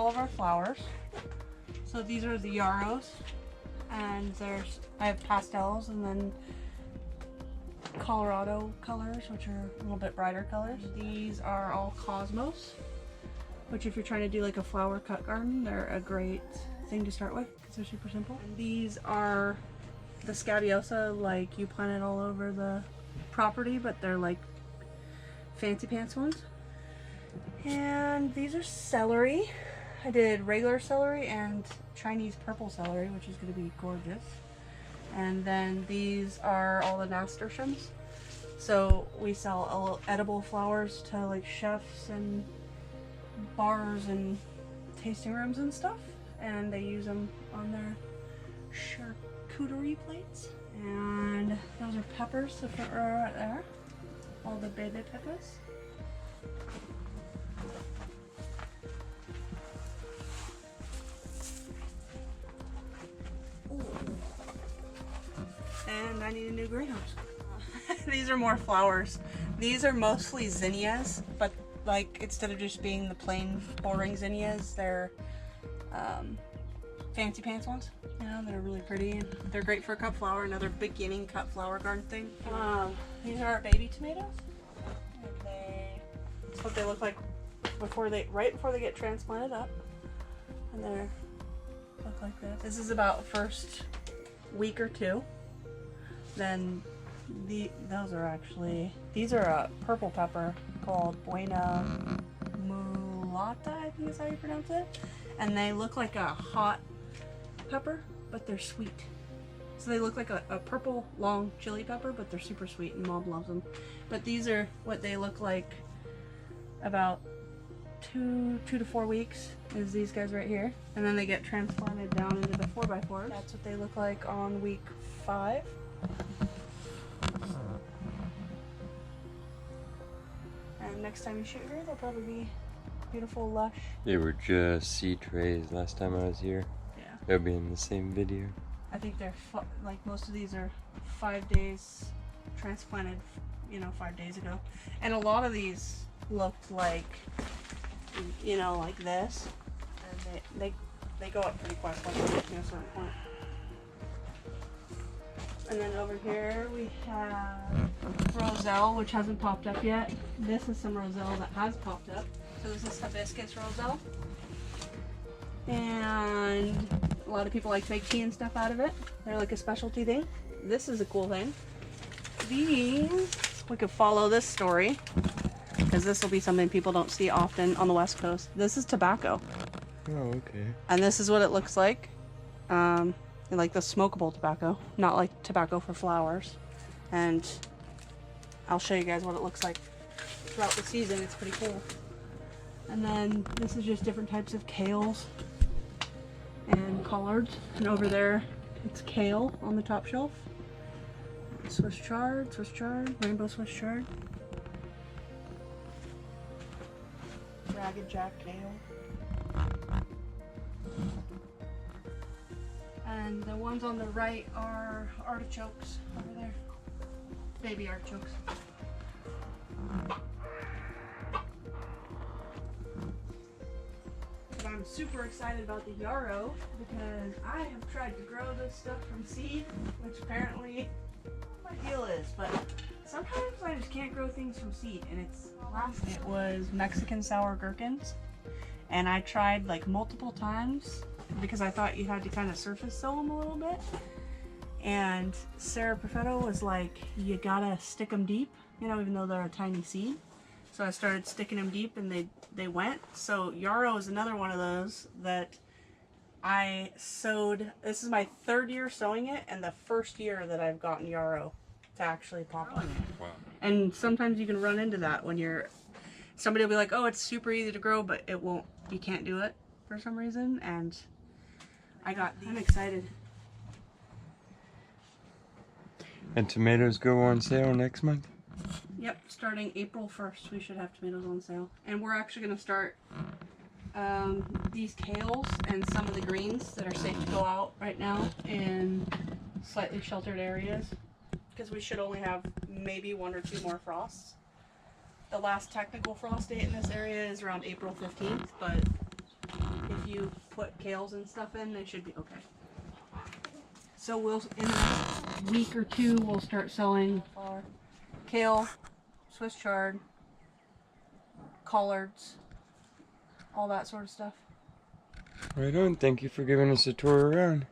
all of our flowers. So these are the yarrows, and I have pastels and then Colorado colors, which are a little bit brighter colors. These are all cosmos, which if you're trying to do like a flower cut garden, they're a great thing to start with because they're super simple. And these are the Scabiosa, like you planted all over the property, but they're like fancy pants ones. And these are celery. I did regular celery and Chinese purple celery, which is going to be gorgeous. And then these are all the nasturtiums. So we sell edible flowers to like chefs and bars and tasting rooms and stuff. And they use them on their charcuterie plates. And those are peppers, the front row right there. All the baby peppers. And I need a new greenhouse. These are more flowers. These are mostly zinnias, but like instead of just being the plain boring zinnias, they're fancy pants ones. You know, they're really pretty and they're great for a cut flower, another beginning cut flower garden thing. These are our baby tomatoes. And that's what they look like right before they get transplanted up. And they look like this. This is about the first week or two. Then those are actually, these are a purple pepper called Buena Mulata, I think is how you pronounce it. And they look like a hot pepper, but they're sweet. So they look like a purple long chili pepper, but they're super sweet and Mom loves them. But these are what they look like about two to 4 weeks, is these guys right here. And then they get transplanted down into the 4x4s. That's what they look like on week 5. And next time you shoot here, they'll probably be beautiful, lush. They were just seed trays last time I was here. Yeah. They'll be in the same video. I think they're like most of these are 5 days transplanted, you know, 5 days ago. And a lot of these looked like, you know, like this. And they go up pretty quick once they get to a certain point. And then over here we have Roselle, which hasn't popped up yet. This is some Roselle that has popped up. So this is hibiscus Roselle. And a lot of people like to make tea and stuff out of it. They're like a specialty thing. This is a cool thing. These, we could follow this story, because this will be something people don't see often on the West Coast. This is tobacco. Oh, okay. And this is what it looks like. Like the smokable tobacco, not like tobacco for flowers. And I'll show you guys what it looks like throughout the season. It's pretty cool. And then this is just different types of kales and collards. And over there, it's kale on the top shelf. Swiss chard, rainbow Swiss chard. Ragged Jack kale. And the ones on the right are artichokes over there. Baby artichokes. But I'm super excited about the yarrow because I have tried to grow this stuff from seed, which apparently my deal is, but sometimes I just can't grow things from seed. And it was Mexican sour gherkins, and I tried like multiple times because I thought you had to kind of surface sow them a little bit. And Sarah Perfetto was like, you gotta stick them deep, you know, even though they're a tiny seed. So I started sticking them deep and they went. So yarrow is another one of those that I sowed. This is my 3rd year sowing it and the 1st year that I've gotten yarrow to actually pop up. Wow. And sometimes you can run into that when somebody will be like, oh, it's super easy to grow, but you can't do it for some reason. And I'm excited. And tomatoes go on sale next month? Yep, starting April 1st, we should have tomatoes on sale. And we're actually going to start these kales and some of the greens that are safe to go out right now in slightly sheltered areas, because we should only have maybe 1 or 2 more frosts. The last technical frost date in this area is around April 15th, but if you put kales and stuff in, they should be okay. So we'll, in the next week or two, we'll start selling kale, Swiss chard, collards, all that sort of stuff. Right on. Thank you for giving us a tour around.